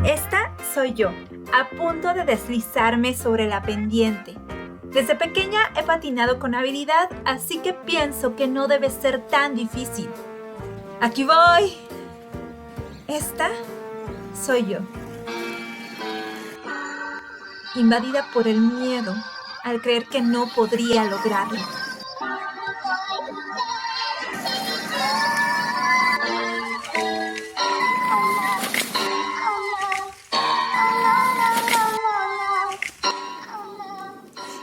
Esta soy yo, a punto de deslizarme sobre la pendiente. Desde pequeña he patinado con habilidad, así que pienso que no debe ser tan difícil. ¡Aquí voy! Esta soy yo. Invadida por el miedo, al creer que no podría lograrlo.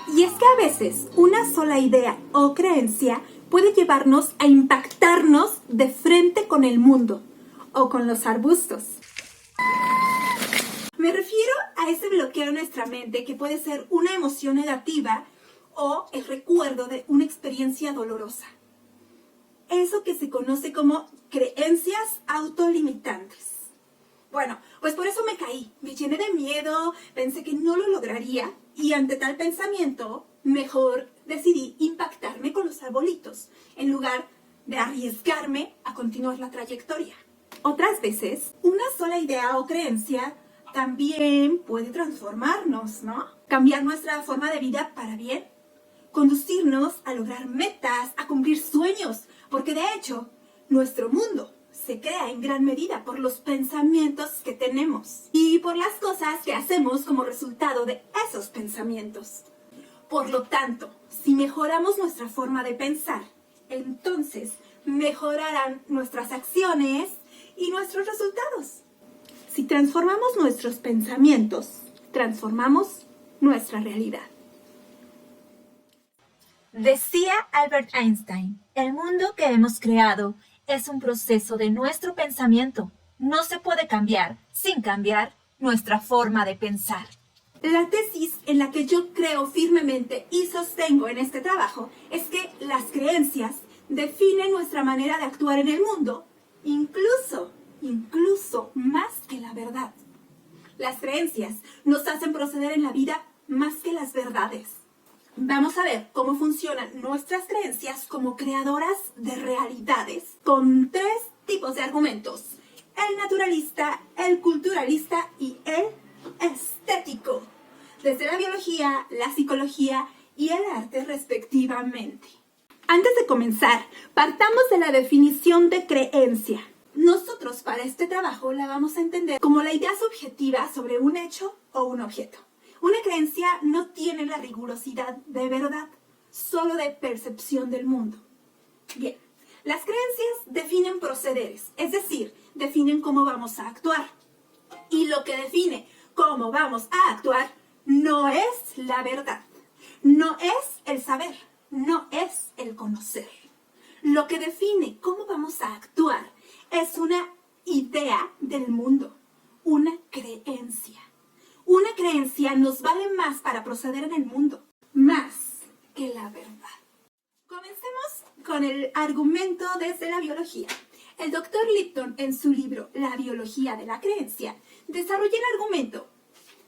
Y es que a veces una sola idea o creencia puede llevarnos a impactarnos de frente con el mundo o con los arbustos. Me refiero a ese bloqueo en nuestra mente que puede ser una emoción negativa o el recuerdo de una experiencia dolorosa. Eso que se conoce como creencias autolimitantes. Bueno, pues por eso me caí, me llené de miedo, pensé que no lo lograría y ante tal pensamiento, mejor decidí impactarme con los arbolitos en lugar de arriesgarme a continuar la trayectoria. Otras veces, una sola idea o creencia también puede transformarnos, ¿no? Cambiar nuestra forma de vida para bien, conducirnos a lograr metas, a cumplir sueños, porque de hecho, nuestro mundo se crea en gran medida por los pensamientos que tenemos y por las cosas que hacemos como resultado de esos pensamientos. Por lo tanto, si mejoramos nuestra forma de pensar, entonces mejorarán nuestras acciones y nuestros resultados. Si transformamos nuestros pensamientos, transformamos nuestra realidad. Decía Albert Einstein, el mundo que hemos creado es un proceso de nuestro pensamiento. No se puede cambiar sin cambiar nuestra forma de pensar. La tesis en la que yo creo firmemente y sostengo en este trabajo es que las creencias definen nuestra manera de actuar en el mundo, incluso más que la verdad. Las creencias nos hacen proceder en la vida más que las verdades. Vamos a ver cómo funcionan nuestras creencias como creadoras de realidades con 3 tipos de argumentos: el naturalista, el culturalista y el estético, desde la biología, la psicología y el arte respectivamente. Antes de comenzar, partamos de la definición de creencia. Nosotros para este trabajo la vamos a entender como la idea subjetiva sobre un hecho o un objeto. Una creencia no tiene la rigurosidad de verdad, solo de percepción del mundo. Bien, las creencias definen procederes, es decir, definen cómo vamos a actuar. Y lo que define cómo vamos a actuar no es la verdad, no es el saber, no es el conocer. Lo que define cómo vamos a actuar es una idea del mundo, una creencia. Una creencia nos vale más para proceder en el mundo, más que la verdad. Comencemos con el argumento desde la biología. El Dr. Lipton, en su libro La biología de la creencia, desarrolla el argumento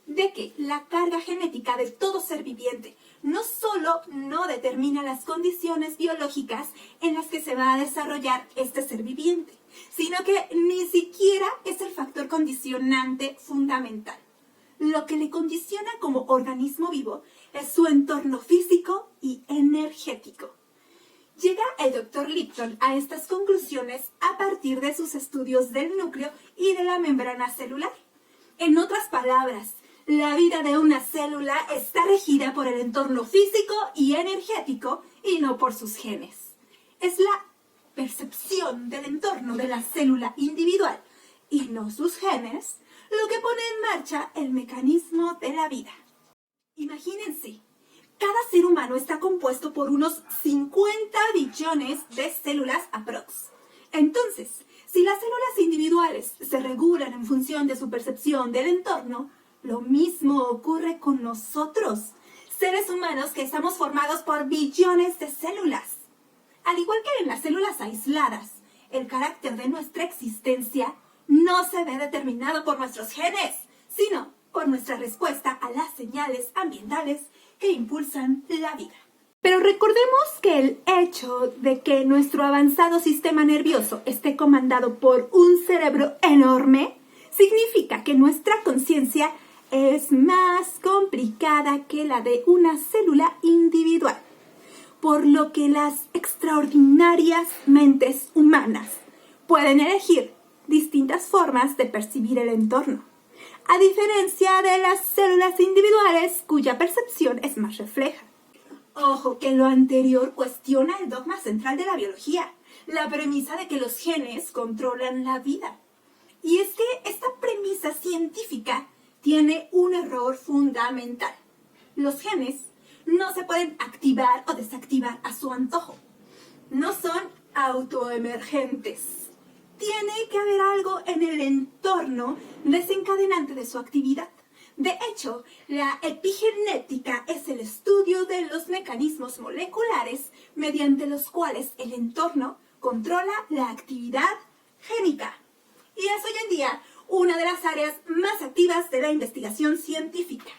de que la carga genética de todo ser viviente no solo no determina las condiciones biológicas en las que se va a desarrollar este ser viviente, sino que ni siquiera es el factor condicionante fundamental. Lo que le condiciona como organismo vivo es su entorno físico y energético. Llega el Dr. Lipton a estas conclusiones a partir de sus estudios del núcleo y de la membrana celular. En otras palabras, la vida de una célula está regida por el entorno físico y energético y no por sus genes. Es la percepción del entorno de la célula individual y no sus genes lo que pone en marcha el mecanismo de la vida. Imagínense, cada ser humano está compuesto por unos 50 billones de células aprox. Entonces, si las células individuales se regulan en función de su percepción del entorno, lo mismo ocurre con nosotros, seres humanos que estamos formados por billones de células. Al igual que en las células aisladas, el carácter de nuestra existencia no se ve determinado por nuestros genes, sino por nuestra respuesta a las señales ambientales que impulsan la vida. Pero recordemos que el hecho de que nuestro avanzado sistema nervioso esté comandado por un cerebro enorme significa que nuestra conciencia es más complicada que la de una célula individual, por lo que las extraordinarias mentes humanas pueden elegir distintas formas de percibir el entorno, a diferencia de las células individuales cuya percepción es más refleja. Ojo que lo anterior cuestiona el dogma central de la biología, la premisa de que los genes controlan la vida. Y es que esta premisa científica tiene un error fundamental. Los genes no se pueden activar o desactivar a su antojo. No son autoemergentes. Tiene que haber algo en el entorno desencadenante de su actividad. De hecho, la epigenética es el estudio de los mecanismos moleculares mediante los cuales el entorno controla la actividad génica. Y es hoy en día una de las áreas más activas de la investigación científica.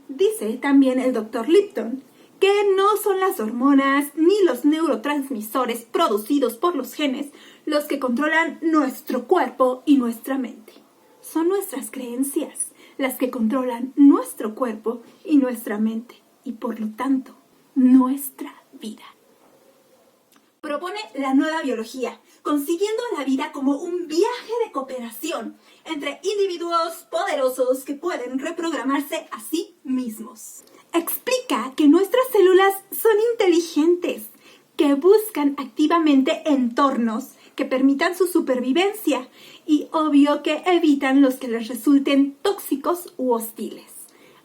Dice también el Dr. Lipton que no son las hormonas ni los neurotransmisores producidos por los genes los que controlan nuestro cuerpo y nuestra mente. Son nuestras creencias las que controlan nuestro cuerpo y nuestra mente, y por lo tanto, nuestra vida. Propone la nueva biología, consiguiendo la vida como un viaje de cooperación entre individuos poderosos que pueden reprogramarse a sí mismos. Explica que nuestras células son inteligentes, que buscan activamente entornos que permitan su supervivencia y obvio que evitan los que les resulten tóxicos u hostiles.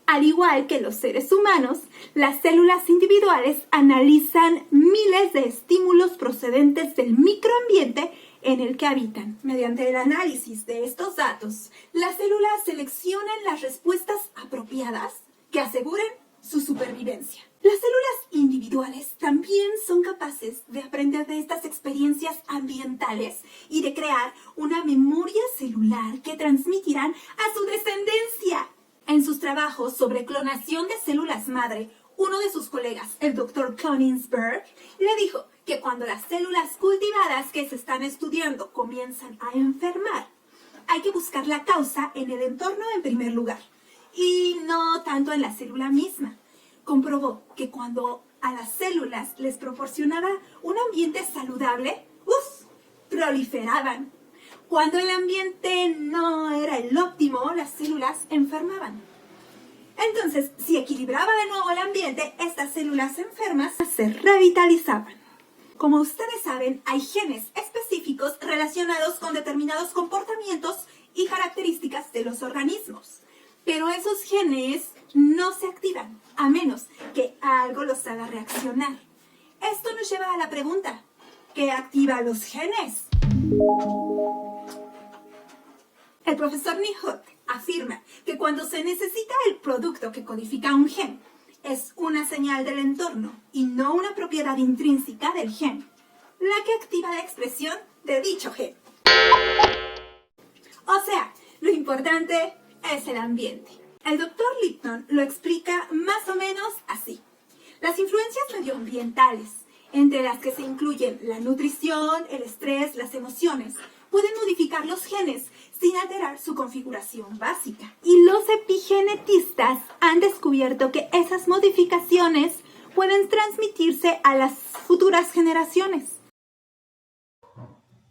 Al igual que los seres humanos, las células individuales analizan miles de estímulos procedentes del microambiente en el que habitan. Mediante el análisis de estos datos, las células seleccionan las respuestas apropiadas que aseguren su supervivencia. Las células individuales también son capaces de aprender de estas experiencias ambientales y de crear una memoria celular que transmitirán a su descendencia. En sus trabajos sobre clonación de células madre, uno de sus colegas, el Dr. Koenigsberg, le dijo que cuando las células cultivadas que se están estudiando comienzan a enfermar, hay que buscar la causa en el entorno en primer lugar y no tanto en la célula misma. Comprobó que cuando a las células les proporcionaba un ambiente saludable, proliferaban. Cuando el ambiente no era el óptimo, las células enfermaban. Entonces, si equilibraba de nuevo el ambiente, estas células enfermas se revitalizaban. Como ustedes saben, hay genes específicos relacionados con determinados comportamientos y características de los organismos. Pero esos genes no se activan, a menos que algo los haga reaccionar. Esto nos lleva a la pregunta, ¿qué activa los genes? El profesor Nihut afirma que cuando se necesita el producto que codifica un gen, es una señal del entorno y no una propiedad intrínseca del gen, la que activa la expresión de dicho gen. O sea, lo importante es el ambiente. El Dr. Lipton lo explica más o menos así. Las influencias medioambientales, entre las que se incluyen la nutrición, el estrés, las emociones, pueden modificar los genes sin alterar su configuración básica. Y los epigenetistas han descubierto que esas modificaciones pueden transmitirse a las futuras generaciones.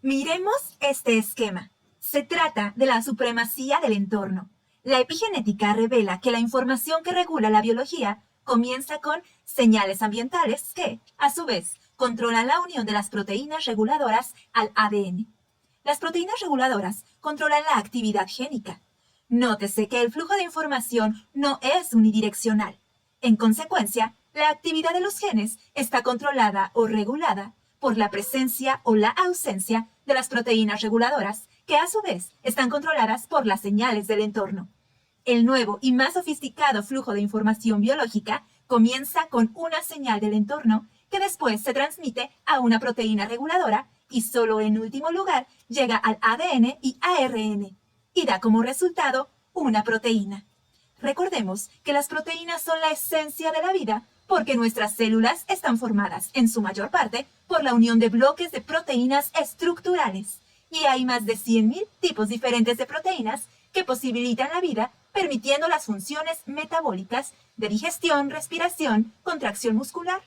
Miremos este esquema. Se trata de la supremacía del entorno. La epigenética revela que la información que regula la biología comienza con señales ambientales que, a su vez, controlan la unión de las proteínas reguladoras al ADN. Las proteínas reguladoras controlan la actividad génica. Nótese que el flujo de información no es unidireccional. En consecuencia, la actividad de los genes está controlada o regulada por la presencia o la ausencia de las proteínas reguladoras, que a su vez están controladas por las señales del entorno. El nuevo y más sofisticado flujo de información biológica comienza con una señal del entorno que después se transmite a una proteína reguladora y solo en último lugar llega al ADN y ARN y da como resultado una proteína. Recordemos que las proteínas son la esencia de la vida porque nuestras células están formadas en su mayor parte por la unión de bloques de proteínas estructurales y hay más de 100.000 tipos diferentes de proteínas que posibilitan la vida, permitiendo las funciones metabólicas de digestión, respiración, contracción muscular,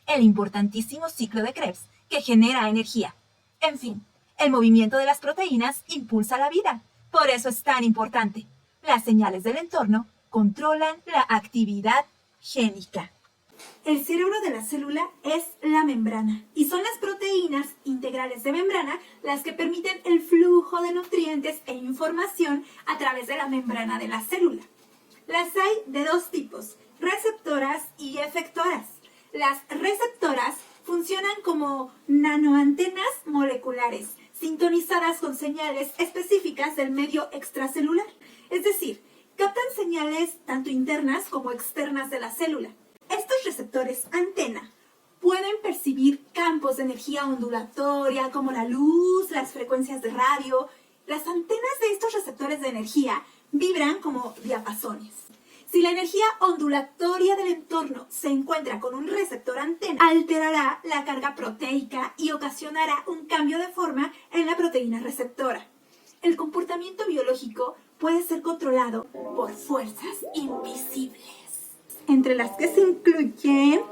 el importantísimo ciclo de Krebs, que genera energía. En fin, el movimiento de las proteínas impulsa la vida. Por eso es tan importante. Las señales del entorno controlan la actividad génica. El cerebro de la célula es la membrana y son las proteínas integrales de membrana las que permiten el flujo de nutrientes e información a través de la membrana de la célula. Las hay de dos tipos, receptoras y efectoras. Las receptoras funcionan como nanoantenas moleculares, sintonizadas con señales específicas del medio extracelular, es decir, captan señales tanto internas como externas de la célula. Estos receptores antena pueden percibir campos de energía ondulatoria como la luz, las frecuencias de radio. Las antenas de estos receptores de energía vibran como diapasones. Si la energía ondulatoria del entorno se encuentra con un receptor antena, alterará la carga proteica y ocasionará un cambio de forma en la proteína receptora. El comportamiento biológico puede ser controlado por fuerzas invisibles, entre las que se incluyen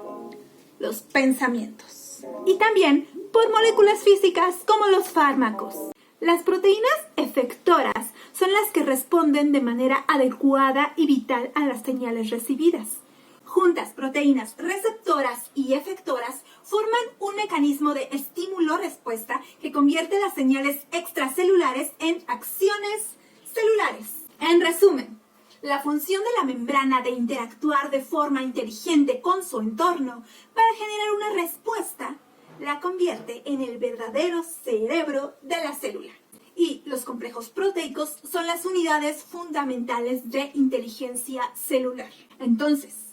los pensamientos, y también por moléculas físicas como los fármacos. Las proteínas efectoras son las que responden de manera adecuada y vital a las señales recibidas. Juntas, proteínas receptoras y efectoras forman un mecanismo de estímulo-respuesta que convierte las señales extracelulares en acciones celulares. En resumen, la función de la membrana de interactuar de forma inteligente con su entorno para generar una respuesta la convierte en el verdadero cerebro de la célula. Y los complejos proteicos son las unidades fundamentales de inteligencia celular. Entonces,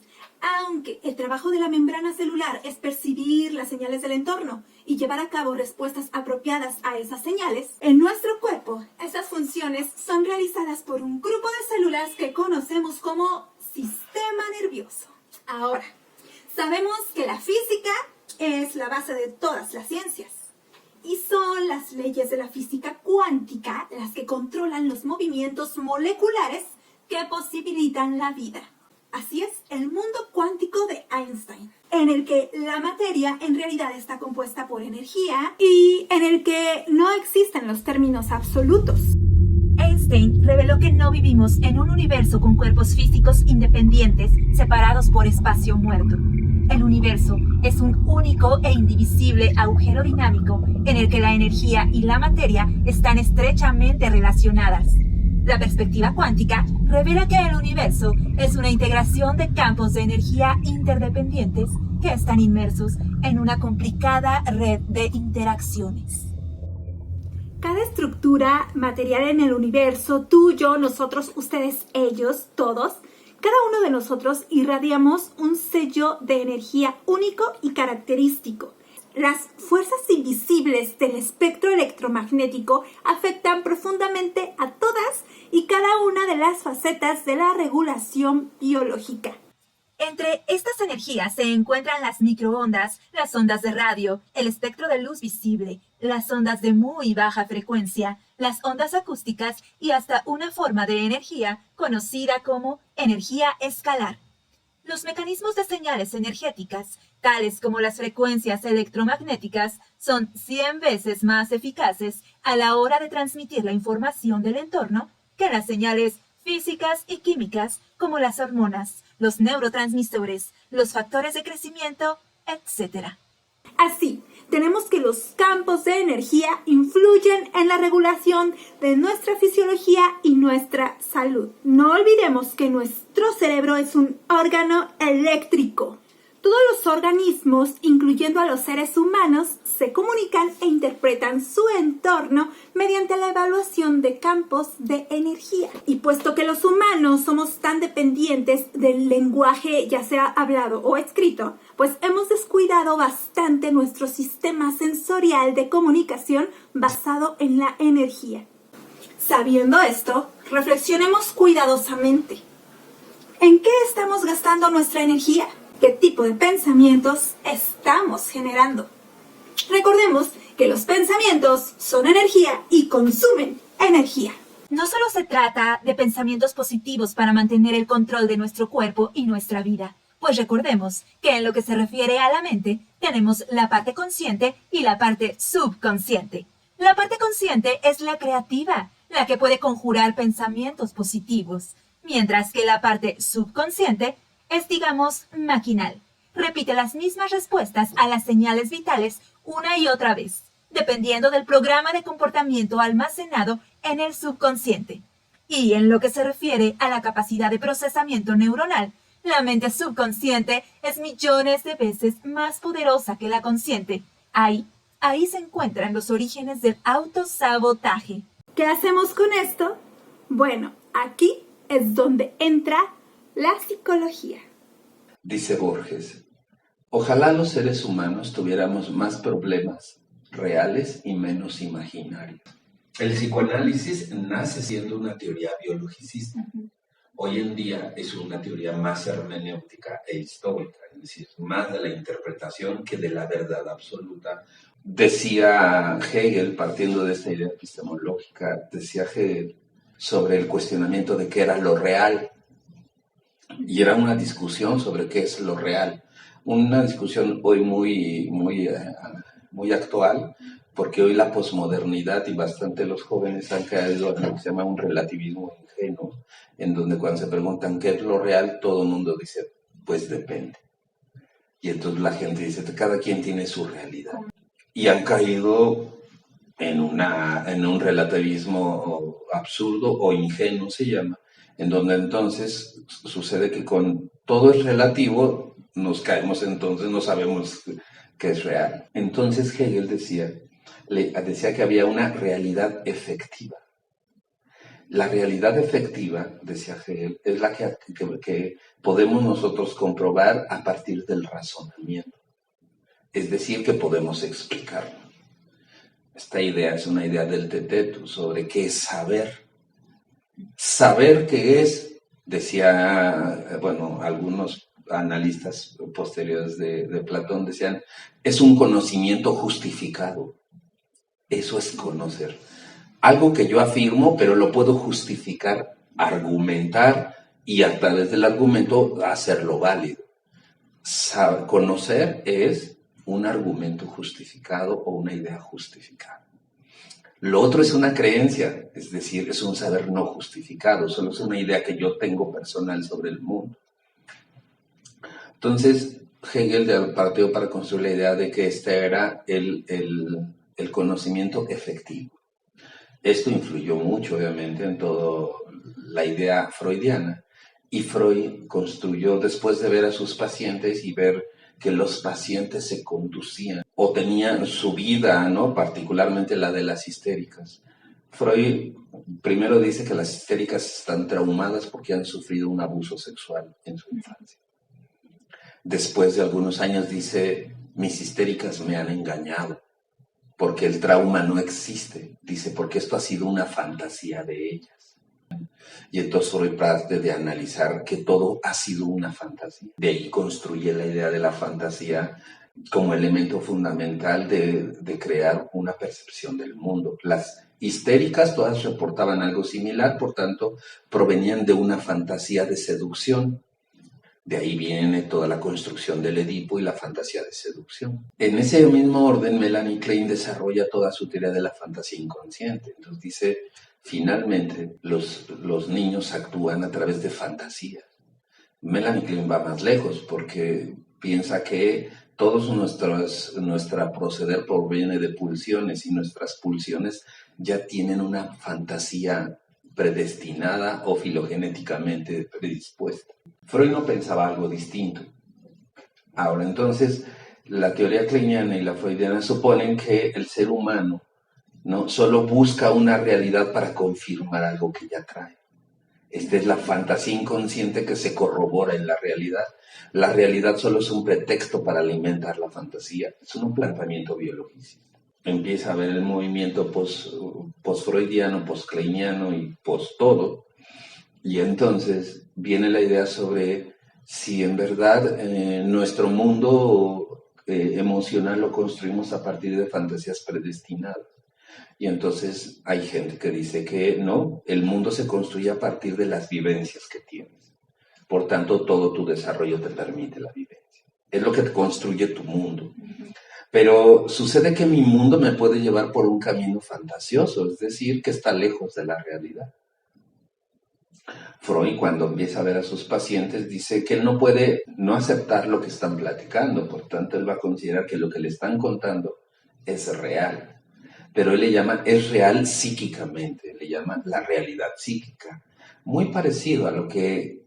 aunque el trabajo de la membrana celular es percibir las señales del entorno y llevar a cabo respuestas apropiadas a esas señales, en nuestro cuerpo esas funciones son realizadas por un grupo de células que conocemos como sistema nervioso. Ahora, sabemos que la física es la base de todas las ciencias y son las leyes de la física cuántica las que controlan los movimientos moleculares que posibilitan la vida. Así es, el mundo cuántico de Einstein, en el que la materia en realidad está compuesta por energía y en el que no existen los términos absolutos. Einstein reveló que no vivimos en un universo con cuerpos físicos independientes separados por espacio muerto. El universo es un único e indivisible agujero dinámico en el que la energía y la materia están estrechamente relacionadas. La perspectiva cuántica revela que el universo es una integración de campos de energía interdependientes que están inmersos en una complicada red de interacciones. Cada estructura material en el universo, tú, yo, nosotros, ustedes, ellos, todos, cada uno de nosotros irradiamos un sello de energía único y característico. Las fuerzas invisibles del espectro electromagnético afectan profundamente a todas y cada una de las facetas de la regulación biológica. Entre estas energías se encuentran las microondas, las ondas de radio, el espectro de luz visible, las ondas de muy baja frecuencia, las ondas acústicas y hasta una forma de energía conocida como energía escalar. Los mecanismos de señales energéticas, tales como las frecuencias electromagnéticas, son 100 veces más eficaces a la hora de transmitir la información del entorno que las señales físicas y químicas como las hormonas, los neurotransmisores, los factores de crecimiento, etc. Así, tenemos que los campos de energía influyen en la regulación de nuestra fisiología y nuestra salud. No olvidemos que nuestro cerebro es un órgano eléctrico. Todos los organismos, incluyendo a los seres humanos, se comunican e interpretan su entorno mediante la evaluación de campos de energía. Y puesto que los humanos somos tan dependientes del lenguaje, ya sea hablado o escrito, pues hemos descuidado bastante nuestro sistema sensorial de comunicación basado en la energía. Sabiendo esto, reflexionemos cuidadosamente. ¿En qué estamos gastando nuestra energía? ¿Qué tipo de pensamientos estamos generando? Recordemos que los pensamientos son energía y consumen energía. No solo se trata de pensamientos positivos para mantener el control de nuestro cuerpo y nuestra vida, pues recordemos que en lo que se refiere a la mente, tenemos la parte consciente y la parte subconsciente. La parte consciente es la creativa, la que puede conjurar pensamientos positivos, mientras que la parte subconsciente es, digamos, maquinal. Repite las mismas respuestas a las señales vitales una y otra vez, dependiendo del programa de comportamiento almacenado en el subconsciente. Y en lo que se refiere a la capacidad de procesamiento neuronal, la mente subconsciente es millones de veces más poderosa que la consciente. Ahí se encuentran los orígenes del autosabotaje. ¿Qué hacemos con esto? Bueno, aquí es donde entra la psicología. Dice Borges, ojalá los seres humanos tuviéramos más problemas reales y menos imaginarios. El psicoanálisis nace siendo una teoría biologicista. Hoy en día es una teoría más hermenéutica e histórica, es decir, más de la interpretación que de la verdad absoluta. Decía Hegel, partiendo de esta idea epistemológica, decía Hegel sobre el cuestionamiento de qué era lo real. Y era una discusión sobre qué es lo real. Una discusión hoy muy actual, porque hoy la posmodernidad y bastante los jóvenes han caído en lo que se llama un relativismo ingenuo, en donde cuando se preguntan qué es lo real, todo el mundo dice, pues depende. Y entonces la gente dice, cada quien tiene su realidad. Y han caído en un relativismo absurdo o ingenuo se llama, en donde entonces sucede que con todo es relativo, nos caemos entonces, no sabemos qué es real. Entonces Hegel decía que había una realidad efectiva. La realidad efectiva, decía Hegel, es la que podemos nosotros comprobar a partir del razonamiento. Es decir, que podemos explicarlo. Esta idea es una idea del Tetetu sobre qué es saber. Saber qué es, decía, algunos analistas posteriores de Platón decían, es un conocimiento justificado. Eso es conocer. Algo que yo afirmo, pero lo puedo justificar, argumentar y a través del argumento hacerlo válido. Conocer es un argumento justificado o una idea justificada. Lo otro es una creencia, es decir, es un saber no justificado, solo es una idea que yo tengo personal sobre el mundo. Entonces, Hegel partió para construir la idea de que este era el conocimiento efectivo. Esto influyó mucho, obviamente, en toda la idea freudiana. Y Freud construyó, después de ver a sus pacientes y ver que los pacientes se conducían o tenían su vida, ¿no? Particularmente la de las histéricas. Freud primero dice que las histéricas están traumadas porque han sufrido un abuso sexual en su infancia. Después de algunos años dice, mis histéricas me han engañado porque el trauma no existe. Dice, porque esto ha sido una fantasía de ellas. Y entonces Freud parte de analizar que todo ha sido una fantasía. De ahí construye la idea de la fantasía como elemento fundamental de crear una percepción del mundo. Las histéricas todas reportaban algo similar, por tanto, provenían de una fantasía de seducción. De ahí viene toda la construcción del Edipo y la fantasía de seducción. En ese mismo orden, Melanie Klein desarrolla toda su teoría de la fantasía inconsciente. Entonces dice, finalmente, los niños actúan a través de fantasías. Melanie Klein va más lejos porque piensa que todos nuestra proceder proviene de pulsiones y nuestras pulsiones ya tienen una fantasía predestinada o filogenéticamente predispuesta. Freud no pensaba algo distinto. Ahora, entonces, la teoría kleiniana y la freudiana suponen que el ser humano no solo busca una realidad para confirmar algo que ya trae. Esta es la fantasía inconsciente que se corrobora en la realidad. La realidad solo es un pretexto para alimentar la fantasía. Es un planteamiento biologicista. Empieza a ver el movimiento post-freudiano, post-kleiniano y post-todo. Y entonces viene la idea sobre si en verdad nuestro mundo emocional lo construimos a partir de fantasías predestinadas. Y entonces hay gente que dice que no, el mundo se construye a partir de las vivencias que tienes. Por tanto, todo tu desarrollo te permite la vivencia. Es lo que te construye tu mundo. Pero sucede que mi mundo me puede llevar por un camino fantasioso, es decir, que está lejos de la realidad. Freud, cuando empieza a ver a sus pacientes, dice que él no puede no aceptar lo que están platicando, por tanto, él va a considerar que lo que le están contando es real. Pero él le llama, es real psíquicamente, le llama la realidad psíquica. Muy parecido a lo que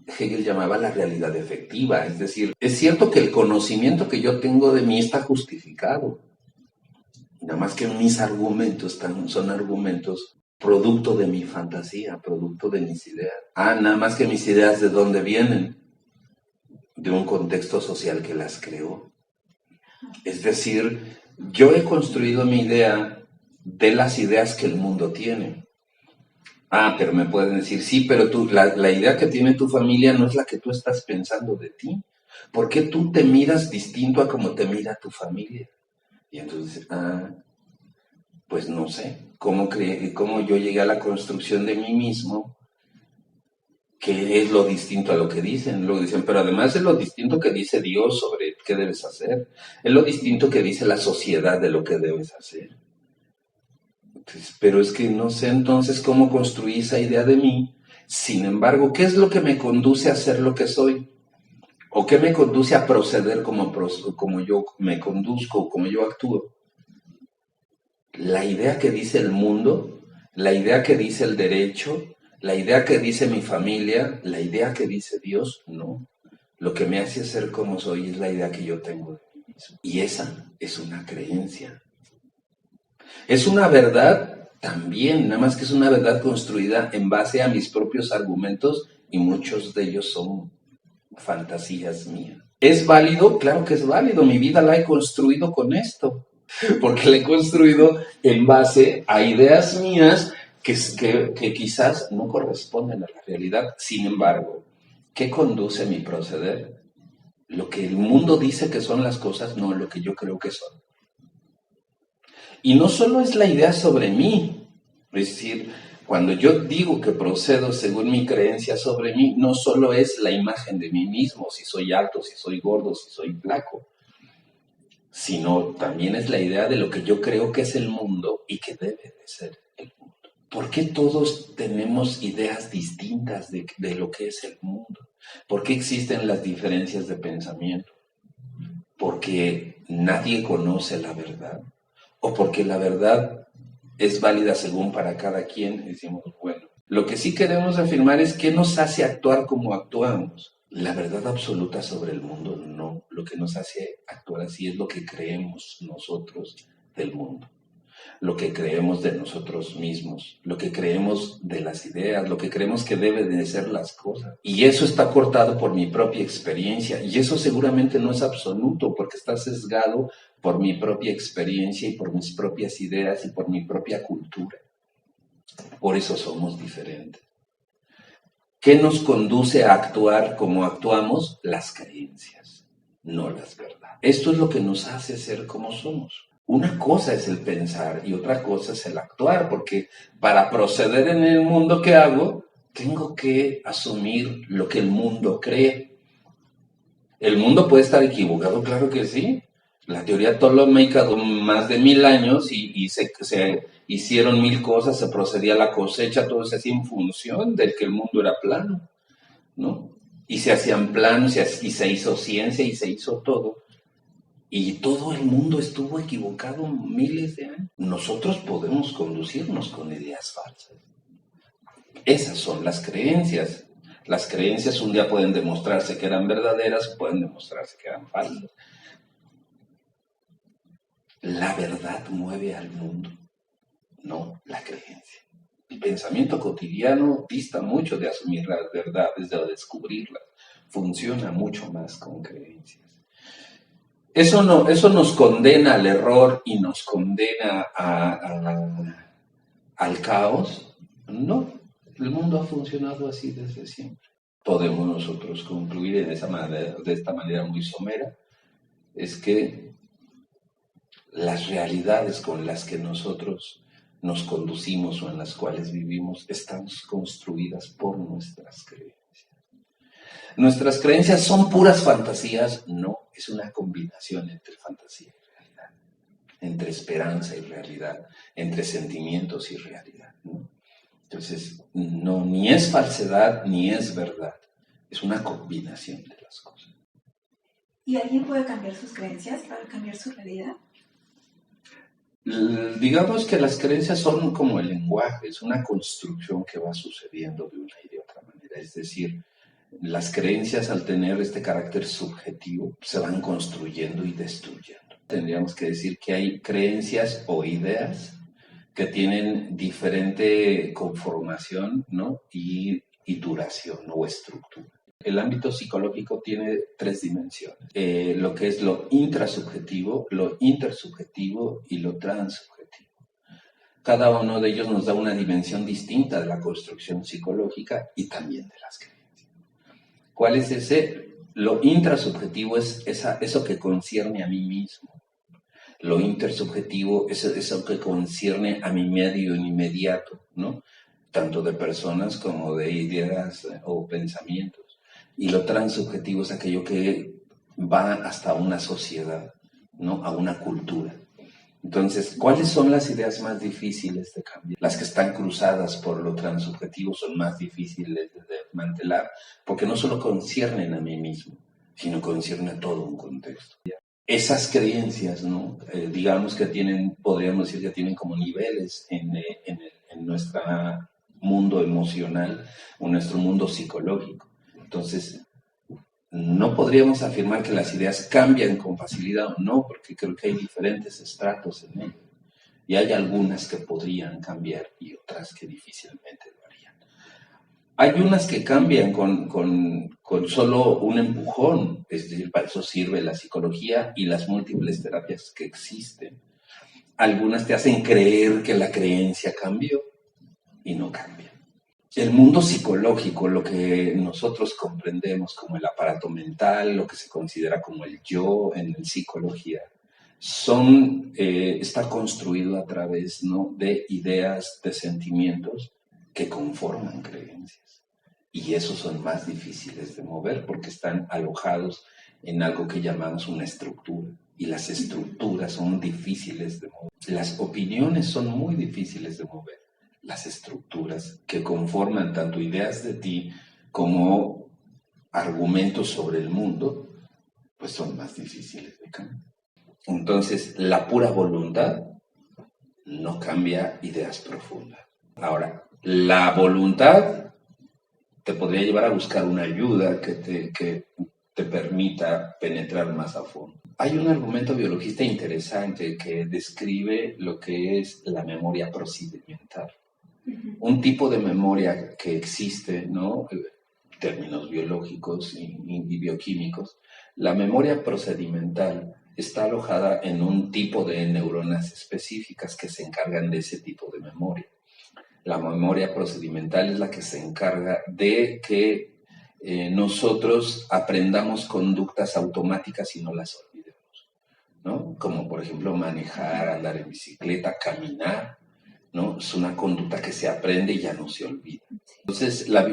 Hegel llamaba la realidad efectiva, es decir, es cierto que el conocimiento que yo tengo de mí está justificado, nada más que mis argumentos son argumentos producto de mi fantasía, producto de mis ideas. Nada más que mis ideas, ¿de dónde vienen? De un contexto social que las creó. Es decir, yo he construido mi idea de las ideas que el mundo tiene. Pero me pueden decir, sí, pero la idea que tiene tu familia no es la que tú estás pensando de ti. ¿Por qué tú te miras distinto a como te mira tu familia? Y entonces, pues no sé, cómo yo llegué a la construcción de mí mismo, que es lo distinto a lo que dicen. Lo dicen, pero además es lo distinto que dice Dios sobre qué debes hacer. Es lo distinto que dice la sociedad de lo que debes hacer. Entonces, pero es que no sé entonces cómo construí esa idea de mí. Sin embargo, ¿qué es lo que me conduce a ser lo que soy? ¿O qué me conduce a proceder como yo me conduzco, como yo actúo? La idea que dice el mundo, la idea que dice el derecho, la idea que dice mi familia, la idea que dice Dios, no. Lo que me hace ser como soy es la idea que yo tengo de mí mismo. Y esa es una creencia. Es una verdad también, nada más que es una verdad construida en base a mis propios argumentos y muchos de ellos son fantasías mías. ¿Es válido? Claro que es válido. Mi vida la he construido con esto. Porque la he construido en base a ideas mías que quizás no corresponden a la realidad. Sin embargo, ¿qué conduce mi proceder? Lo que el mundo dice que son las cosas, no lo que yo creo que son. Y no solo es la idea sobre mí, es decir, cuando yo digo que procedo según mi creencia sobre mí, no solo es la imagen de mí mismo, si soy alto, si soy gordo, si soy flaco, sino también es la idea de lo que yo creo que es el mundo y que debe de ser el mundo. ¿Por qué todos tenemos ideas distintas de lo que es el mundo? ¿Por qué existen las diferencias de pensamiento? ¿Porque nadie conoce la verdad? ¿O porque la verdad es válida según para cada quien? Decimos, bueno, lo que sí queremos afirmar es qué nos hace actuar como actuamos. La verdad absoluta sobre el mundo, no. Lo que nos hace actuar así es lo que creemos nosotros del mundo, lo que creemos de nosotros mismos, lo que creemos de las ideas, lo que creemos que deben de ser las cosas. Y eso está cortado por mi propia experiencia, y eso seguramente no es absoluto, porque está sesgado por mi propia experiencia y por mis propias ideas y por mi propia cultura. Por eso somos diferentes. ¿Qué nos conduce a actuar como actuamos? Las creencias, no las verdades. Esto es lo que nos hace ser como somos. Una cosa es el pensar y otra cosa es el actuar, porque para proceder en el mundo que hago, tengo que asumir lo que el mundo cree. ¿El mundo puede estar equivocado? Claro que sí. La teoría ptolomeica duró más de 1000 años y se hicieron 1000 cosas, se procedía a la cosecha, todo se hacía en función de que el mundo era plano, ¿no? Y se hacían planos y se hizo ciencia y se hizo todo. Y todo el mundo estuvo equivocado miles de años. Nosotros podemos conducirnos con ideas falsas. Esas son las creencias. Las creencias un día pueden demostrarse que eran verdaderas o pueden demostrarse que eran falsas. La verdad mueve al mundo, no la creencia. El pensamiento cotidiano dista mucho de asumir las verdades, de descubrirlas. Funciona mucho más con creencias. Eso nos condena al error y nos condena al caos. No, el mundo ha funcionado así desde siempre. Podemos nosotros concluir de esta manera muy somera, es que las realidades con las que nosotros nos conducimos o en las cuales vivimos están construidas por nuestras creencias. ¿Nuestras creencias son puras fantasías? No, es una combinación entre fantasía y realidad, entre esperanza y realidad, entre sentimientos y realidad, ¿no? Entonces, no, ni es falsedad ni es verdad, es una combinación de las cosas. ¿Y alguien puede cambiar sus creencias para cambiar su realidad? Digamos que las creencias son como el lenguaje, es una construcción que va sucediendo de una y de otra manera. Es decir, las creencias al tener este carácter subjetivo se van construyendo y destruyendo. Tendríamos que decir que hay creencias o ideas que tienen diferente conformación, ¿no? y duración o estructura. El ámbito psicológico tiene 3 dimensiones, lo que es lo intrasubjetivo, lo intersubjetivo y lo transsubjetivo. Cada uno de ellos nos da una dimensión distinta de la construcción psicológica y también de las creencias. ¿Cuál es ese? Lo intrasubjetivo es eso que concierne a mí mismo. Lo intersubjetivo es eso que concierne a mi medio inmediato, ¿no? Tanto de personas como de ideas o pensamientos. Y lo transsubjetivo es aquello que va hasta una sociedad, ¿no? A una cultura. Entonces, ¿cuáles son las ideas más difíciles de cambiar? Las que están cruzadas por lo transsubjetivo son más difíciles de desmantelar porque no solo conciernen a mí mismo, sino conciernen a todo un contexto. Esas creencias, ¿no? Digamos que podríamos decir que tienen como niveles en nuestro mundo emocional o nuestro mundo psicológico. Entonces, no podríamos afirmar que las ideas cambian con facilidad o no, porque creo que hay diferentes estratos en ello. Y hay algunas que podrían cambiar y otras que difícilmente lo harían. Hay unas que cambian con solo un empujón, es decir, para eso sirve la psicología y las múltiples terapias que existen. Algunas te hacen creer que la creencia cambió y no cambia. El mundo psicológico, lo que nosotros comprendemos como el aparato mental, lo que se considera como el yo en psicología, está construido a través, ¿no? de ideas, de sentimientos que conforman creencias. Y esos son más difíciles de mover porque están alojados en algo que llamamos una estructura. Y las estructuras son difíciles de mover. Las opiniones son muy difíciles de mover. Las estructuras que conforman tanto ideas de ti como argumentos sobre el mundo, pues son más difíciles de cambiar. Entonces, la pura voluntad no cambia ideas profundas. Ahora, la voluntad te podría llevar a buscar una ayuda que te permita penetrar más a fondo. Hay un argumento biologista interesante que describe lo que es la memoria procedimental. Un tipo de memoria que existe, ¿no? En términos biológicos y bioquímicos. La memoria procedimental está alojada en un tipo de neuronas específicas que se encargan de ese tipo de memoria. La memoria procedimental es la que se encarga de que nosotros aprendamos conductas automáticas y no las olvidemos, ¿no? Como por ejemplo manejar, andar en bicicleta, caminar, ¿no? Es una conducta que se aprende y ya no se olvida. Entonces, la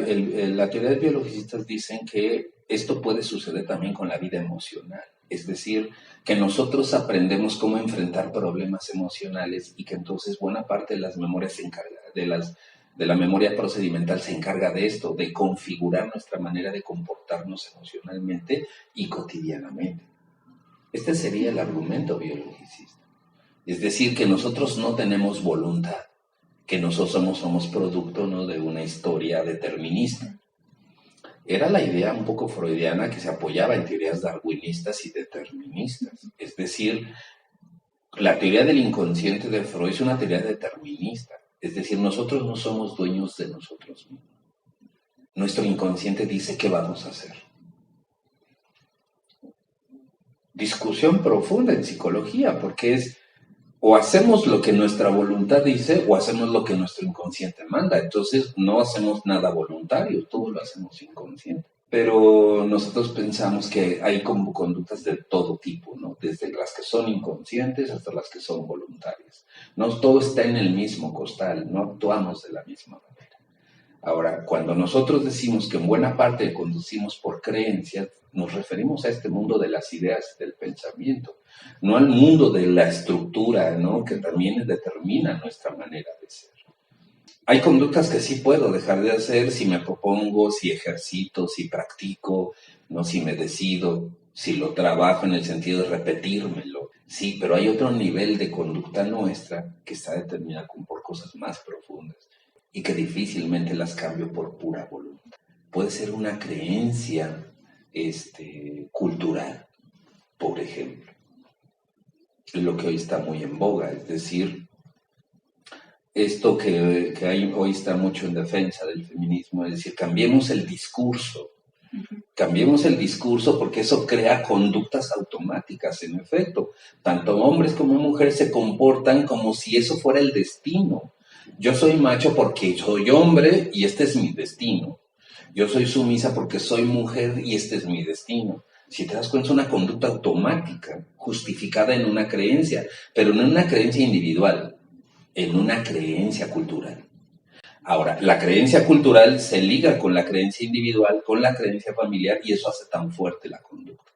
teoría de biologistas dicen que esto puede suceder también con la vida emocional. Es decir, que nosotros aprendemos cómo enfrentar problemas emocionales y que entonces buena parte de las memorias se encarga de la memoria procedimental se encarga de esto, de configurar nuestra manera de comportarnos emocionalmente y cotidianamente. Este sería el argumento biologicista. Es decir, que nosotros no tenemos voluntad, que nosotros somos producto, ¿no? de una historia determinista. Era la idea un poco freudiana que se apoyaba en teorías darwinistas y deterministas. Es decir, la teoría del inconsciente de Freud es una teoría determinista. Es decir, nosotros no somos dueños de nosotros mismos. Nuestro inconsciente dice qué vamos a hacer. Discusión profunda en psicología, porque es o hacemos lo que nuestra voluntad dice o hacemos lo que nuestro inconsciente manda. Entonces no hacemos nada voluntario, todo lo hacemos inconsciente. pero nosotros pensamos que hay como conductas de todo tipo, ¿no? Desde las que son inconscientes hasta las que son voluntarias. No todo está en el mismo costal, no actuamos de la misma manera. Ahora, cuando nosotros decimos que en buena parte conducimos por creencias, nos referimos a este mundo de las ideas y del pensamiento, no al mundo de la estructura, ¿no? Que también determina nuestra manera de ser. Hay conductas que sí puedo dejar de hacer si me propongo, si ejercito, si practico, ¿no? Si me decido, si lo trabajo en el sentido de repetírmelo. Sí, pero hay otro nivel de conducta nuestra que está determinada por cosas más profundas y que difícilmente las cambio por pura voluntad. Puede ser una creencia cultural, por ejemplo, lo que hoy está muy en boga, es decir, esto que hoy está mucho en defensa del feminismo, es decir, cambiemos el discurso. Cambiemos el discurso porque eso crea conductas automáticas, en efecto. Tanto hombres como mujeres se comportan como si eso fuera el destino. Yo soy macho porque soy hombre y este es mi destino. Yo soy sumisa porque soy mujer y este es mi destino. Si te das cuenta, es una conducta automática, justificada en una creencia, pero no en una creencia individual, en una creencia cultural. Ahora, la creencia cultural se liga con la creencia individual, con la creencia familiar, y eso hace tan fuerte la conducta.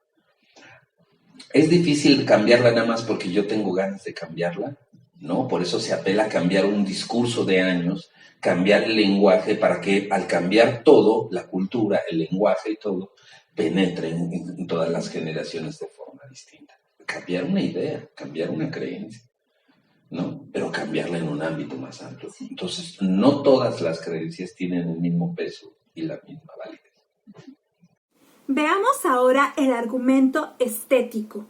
¿Es difícil cambiarla nada más porque yo tengo ganas de cambiarla? No, por eso se apela a cambiar un discurso de años, cambiar el lenguaje para que al cambiar todo, la cultura, el lenguaje y todo, penetre en todas las generaciones de forma distinta. Cambiar una idea, cambiar una creencia, ¿no? Pero cambiarla en un ámbito más amplio. Entonces, no todas las creencias tienen el mismo peso y la misma validez. Veamos ahora el argumento estético.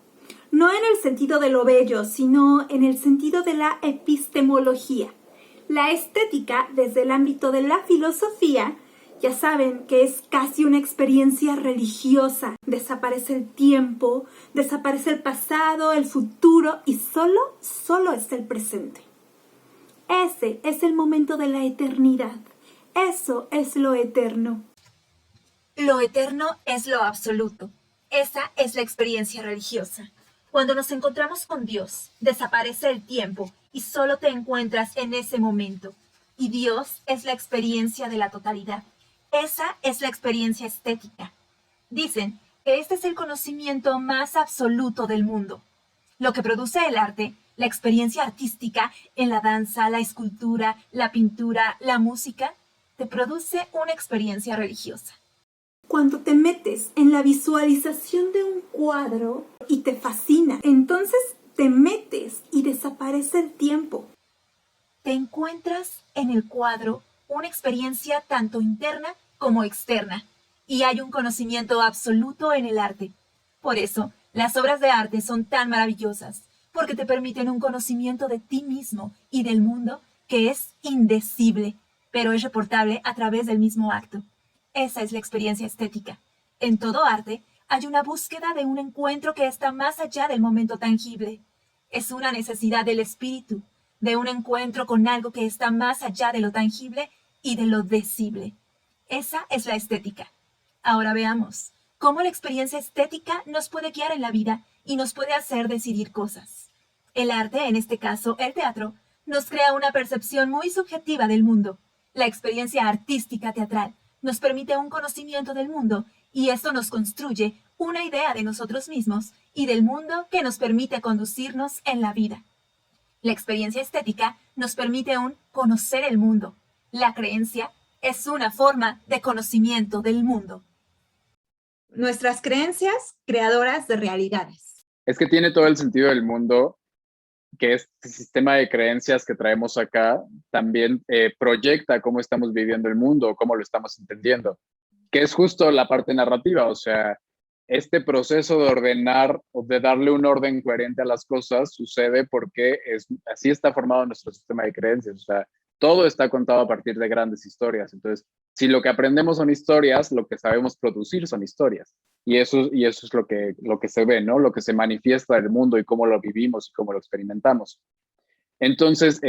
No en el sentido de lo bello, sino en el sentido de la epistemología. La estética, desde el ámbito de la filosofía, ya saben que es casi una experiencia religiosa. Desaparece el tiempo, desaparece el pasado, el futuro y solo está el presente. Ese es el momento de la eternidad. Eso es lo eterno. Lo eterno es lo absoluto. Esa es la experiencia religiosa. Cuando nos encontramos con Dios, desaparece el tiempo y solo te encuentras en ese momento. Y Dios es la experiencia de la totalidad. Esa es la experiencia estética. Dicen que este es el conocimiento más absoluto del mundo. Lo que produce el arte, la experiencia artística en la danza, la escultura, la pintura, la música, te produce una experiencia religiosa. Cuando te metes en la visualización de un cuadro y te fascina, entonces te metes y desaparece el tiempo. Te encuentras en el cuadro una experiencia tanto interna como externa, y hay un conocimiento absoluto en el arte. Por eso, las obras de arte son tan maravillosas, porque te permiten un conocimiento de ti mismo y del mundo que es indecible, pero es reportable a través del mismo acto. Esa es la experiencia estética. En todo arte hay una búsqueda de un encuentro que está más allá del momento tangible. Es una necesidad del espíritu, de un encuentro con algo que está más allá de lo tangible y de lo decible. Esa es la estética. Ahora veamos cómo la experiencia estética nos puede guiar en la vida y nos puede hacer decidir cosas. El arte, en este caso el teatro, nos crea una percepción muy subjetiva del mundo. La experiencia artística teatral nos permite un conocimiento del mundo y esto nos construye una idea de nosotros mismos y del mundo que nos permite conducirnos en la vida. La experiencia estética nos permite un conocer el mundo. La creencia es una forma de conocimiento del mundo. Nuestras creencias creadoras de realidades. Es que tiene todo el sentido del mundo que este sistema de creencias que traemos acá también proyecta cómo estamos viviendo el mundo, cómo lo estamos entendiendo, que es justo la parte narrativa, o sea, este proceso de ordenar o de darle un orden coherente a las cosas sucede porque así está formado nuestro sistema de creencias, o sea, todo está contado a partir de grandes historias. Entonces, si lo que aprendemos son historias, lo que sabemos producir son historias. Y eso es lo que se ve, ¿no? Lo que se manifiesta del mundo y cómo lo vivimos y cómo lo experimentamos. Entonces,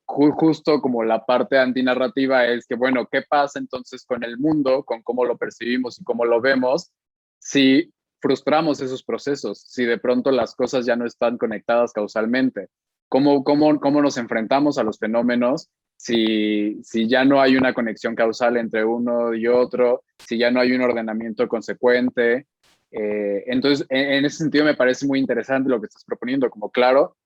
justo como la parte antinarrativa es que, bueno, ¿qué pasa entonces con el mundo, con cómo lo percibimos y cómo lo vemos, si frustramos esos procesos, si de pronto las cosas ya no están conectadas causalmente? ¿Cómo nos enfrentamos a los fenómenos si ya no hay una conexión causal entre uno y otro, si ya no hay un ordenamiento consecuente? Entonces, en ese sentido me parece muy interesante lo que estás proponiendo, como claro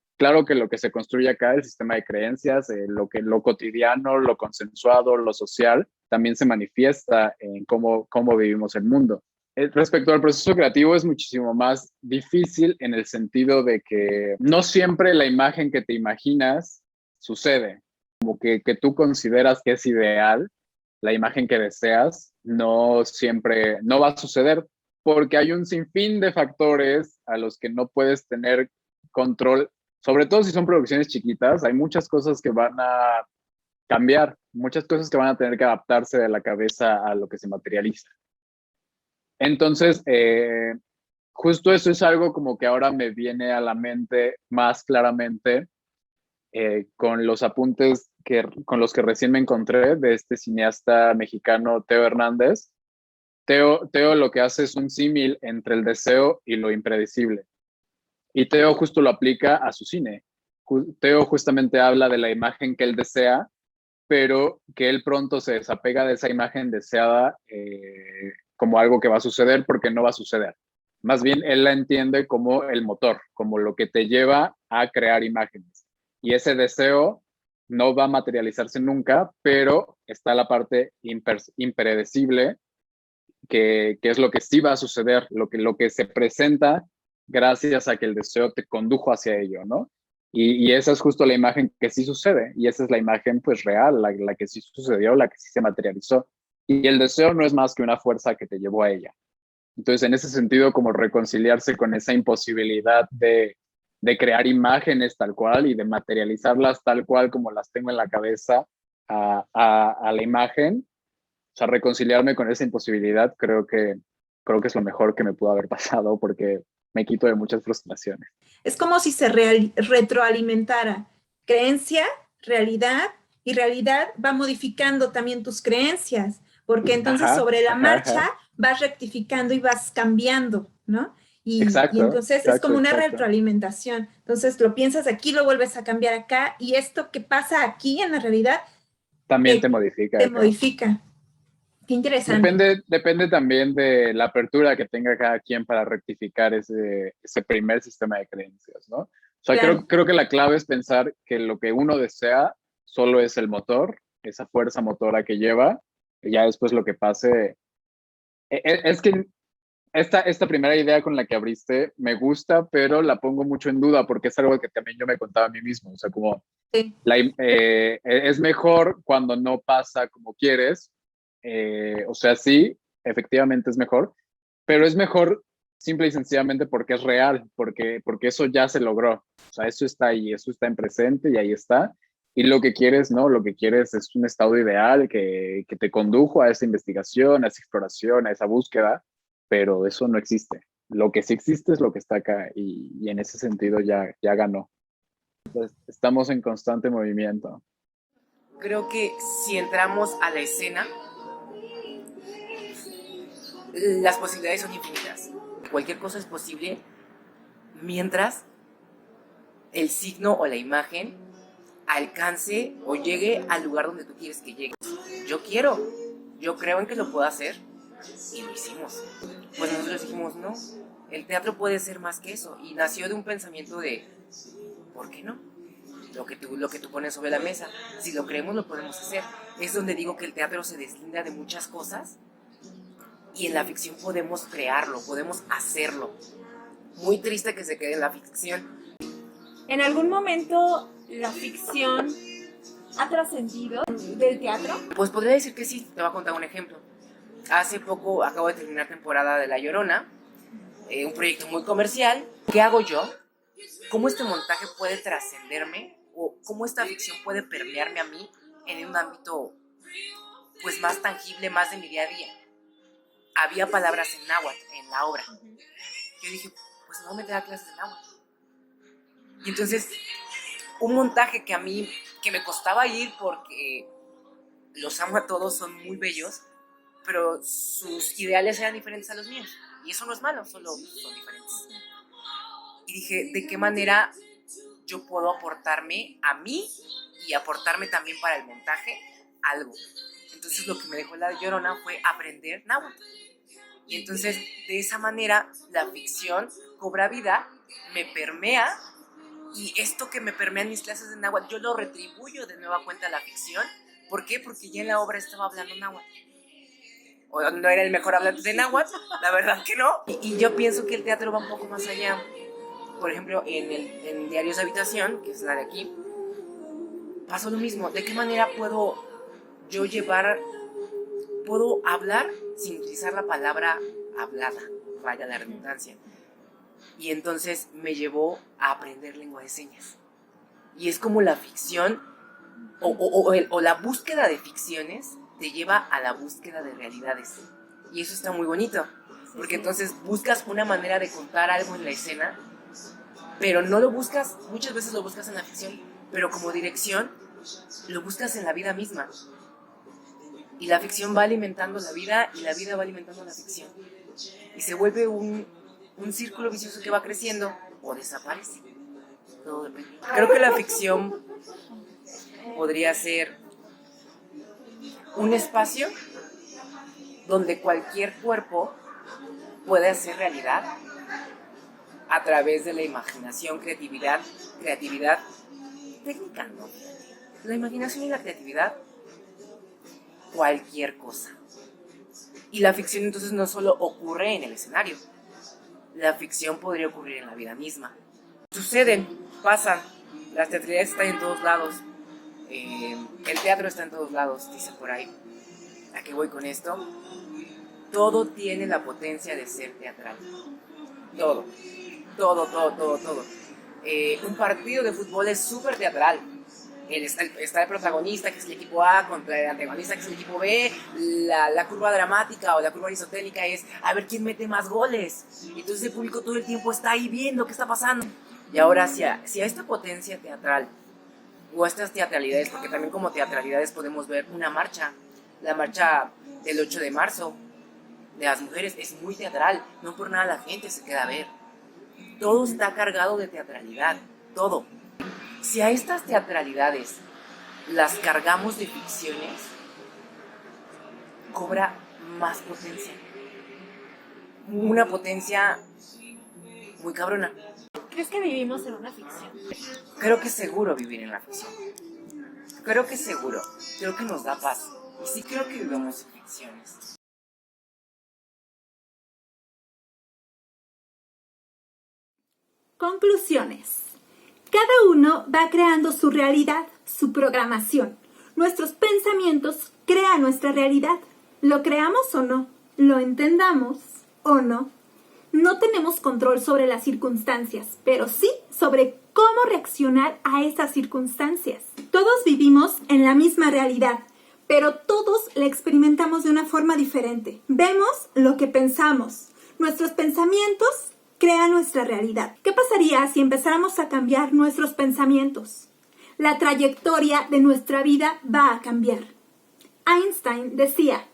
que lo que se construye acá, el sistema de creencias, lo cotidiano, lo consensuado, lo social, también se manifiesta en cómo vivimos el mundo. Respecto al proceso creativo es muchísimo más difícil en el sentido de que no siempre la imagen que te imaginas sucede, como que tú consideras que es ideal, la imagen que deseas, no siempre, no va a suceder porque hay un sinfín de factores a los que no puedes tener control, sobre todo si son producciones chiquitas, hay muchas cosas que van a cambiar, muchas cosas que van a tener que adaptarse de la cabeza a lo que se materializa. Entonces, justo eso es algo como que ahora me viene a la mente más claramente con los apuntes con los que recién me encontré de este cineasta mexicano Teo Hernández. Teo lo que hace es un símil entre el deseo y lo impredecible. Y Teo justo lo aplica a su cine. Teo justamente habla de la imagen que él desea, pero que él pronto se desapega de esa imagen deseada como algo que va a suceder porque no va a suceder. Más bien, él la entiende como el motor, como lo que te lleva a crear imágenes. Y ese deseo no va a materializarse nunca, pero está la parte impredecible, que es lo que sí va a suceder, lo que se presenta gracias a que el deseo te condujo hacia ello, ¿no? Y esa es justo la imagen que sí sucede, y esa es la imagen pues real, la que sí sucedió, la que sí se materializó. Y el deseo no es más que una fuerza que te llevó a ella. Entonces, en ese sentido, como reconciliarse con esa imposibilidad de crear imágenes tal cual y de materializarlas tal cual como las tengo en la cabeza a la imagen, o sea, reconciliarme con esa imposibilidad creo que es lo mejor que me pudo haber pasado porque me quito de muchas frustraciones. Es como si se retroalimentara creencia, realidad, y realidad va modificando también tus creencias, porque entonces Ajá, sobre la ajá, marcha ajá. vas rectificando y vas cambiando, ¿no? Y Exacto, entonces es exacto, como una exacto. retroalimentación. Entonces lo piensas aquí, lo vuelves a cambiar acá, y esto que pasa aquí en la realidad También te te, modifica te acá. modifica. Qué interesante. Depende también de la apertura que tenga cada quien para rectificar ese primer sistema de creencias, ¿no? O sea, Claro. creo que la clave es pensar que lo que uno desea solo es el motor, esa fuerza motora que lleva, y ya después lo que pase. Es que esta primera idea con la que abriste me gusta, pero la pongo mucho en duda porque es algo que también yo me contaba a mí mismo. O sea, como Sí. es mejor cuando no pasa como quieres. O sea, sí, efectivamente es mejor, pero es mejor simple y sencillamente porque es real, porque eso ya se logró. O sea, eso está ahí, eso está en presente y ahí está. Y lo que quieres, ¿no? Lo que quieres es un estado ideal que te condujo a esa investigación, a esa exploración, a esa búsqueda, pero eso no existe. Lo que sí existe es lo que está acá y en ese sentido ya ganó. Entonces, estamos en constante movimiento. Creo que si entramos a la escena, las posibilidades son infinitas. Cualquier cosa es posible mientras el signo o la imagen alcance o llegue al lugar donde tú quieres que llegue. Yo creo en que lo puedo hacer y lo hicimos. Pues nosotros dijimos, no, el teatro puede ser más que eso. Y nació de un pensamiento de, ¿por qué no? Lo que tú pones sobre la mesa, si lo creemos lo podemos hacer. Es donde digo que el teatro se deslinda de muchas cosas y en la ficción podemos crearlo, podemos hacerlo. Muy triste que se quede en la ficción. ¿En algún momento la ficción ha trascendido del teatro? Pues podría decir que sí, te voy a contar un ejemplo. Hace poco acabo de terminar temporada de La Llorona, un proyecto muy comercial. ¿Qué hago yo? ¿Cómo este montaje puede trascenderme? ¿O cómo esta ficción puede permearme a mí en un ámbito pues más tangible, más de mi día a día? Había palabras en náhuatl en la obra. Yo dije, pues me voy a meter a clases de náhuatl. Y entonces, un montaje que a mí que me costaba ir porque los amo a todos, son muy bellos, pero sus ideales eran diferentes a los míos. Y eso no es malo, solo son diferentes. Y dije, ¿de qué manera yo puedo aportarme a mí y aportarme también para el montaje algo? Entonces lo que me dejó La Llorona fue aprender náhuatl. Y entonces de esa manera la ficción cobra vida, me permea, y esto que me permea en mis clases de náhuatl yo lo retribuyo de nueva cuenta a la ficción. ¿Por qué? Porque ya en la obra estaba hablando náhuatl. O no era el mejor hablante de náhuatl, la verdad que no. Y yo pienso que el teatro va un poco más allá. Por ejemplo, en Diarios de Habitación, que es la de aquí, pasó lo mismo. ¿De qué manera puedo yo puedo hablar sin utilizar la palabra hablada, vaya la redundancia? Y entonces me llevó a aprender lengua de señas. Y es como la ficción o la búsqueda de ficciones te lleva a la búsqueda de realidades. Y eso está muy bonito, porque entonces buscas una manera de contar algo en la escena, pero no lo buscas, muchas veces lo buscas en la ficción, pero como dirección lo buscas en la vida misma. Y la ficción va alimentando la vida y la vida va alimentando la ficción. Y se vuelve un círculo vicioso que va creciendo o desaparece. Todo depende. Creo que la ficción podría ser un espacio donde cualquier cuerpo puede hacer realidad a través de la imaginación, creatividad técnica, ¿no? La imaginación y la creatividad, cualquier cosa. Y la ficción entonces no solo ocurre en el escenario, la ficción podría ocurrir en la vida misma. Suceden, pasan, las teatralidades están en todos lados, el teatro está en todos lados, dice por ahí. ¿A qué voy con esto? Todo tiene la potencia de ser teatral. Todo. Un partido de fútbol es súper teatral. Está el protagonista, que es el equipo A, contra el antagonista, que es el equipo B. La curva dramática o la curva aristotélica es a ver quién mete más goles. Entonces el público todo el tiempo está ahí viendo qué está pasando. Y ahora, si a esta potencia teatral o a estas teatralidades, porque también como teatralidades podemos ver una marcha, la marcha del 8 de marzo de las mujeres es muy teatral, no por nada la gente se queda a ver. Todo está cargado de teatralidad, todo. Si a estas teatralidades las cargamos de ficciones, cobra más potencia. Una potencia muy cabrona. ¿Crees que vivimos en una ficción? Creo que es seguro vivir en la ficción. Creo que es seguro. Creo que nos da paz. Y sí creo que vivimos en ficciones. Conclusiones. Cada uno va creando su realidad, su programación. Nuestros pensamientos crean nuestra realidad. ¿Lo creamos o no? ¿Lo entendamos o no? No tenemos control sobre las circunstancias, pero sí sobre cómo reaccionar a esas circunstancias. Todos vivimos en la misma realidad, pero todos la experimentamos de una forma diferente. Vemos lo que pensamos. Nuestros pensamientos crean nuestra realidad. ¿Qué pasaría si empezáramos a cambiar nuestros pensamientos? La trayectoria de nuestra vida va a cambiar. Einstein decía,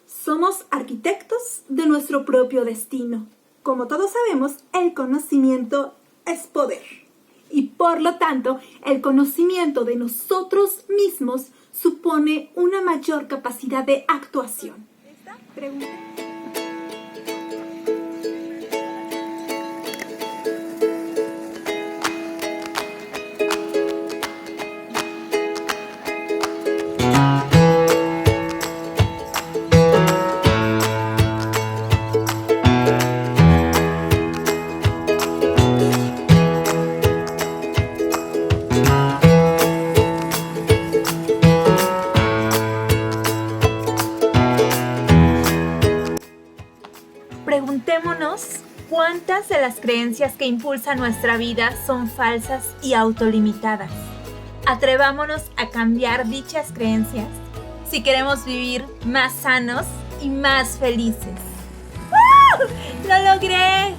somos arquitectos de nuestro propio destino. Como todos sabemos, el conocimiento es poder. Y por lo tanto, el conocimiento de nosotros mismos supone una mayor capacidad de actuación. ¿Esta pregunta? Preguntémonos cuántas de las creencias que impulsan nuestra vida son falsas y autolimitadas. Atrevámonos a cambiar dichas creencias si queremos vivir más sanos y más felices. ¡Uh! ¡Lo logré!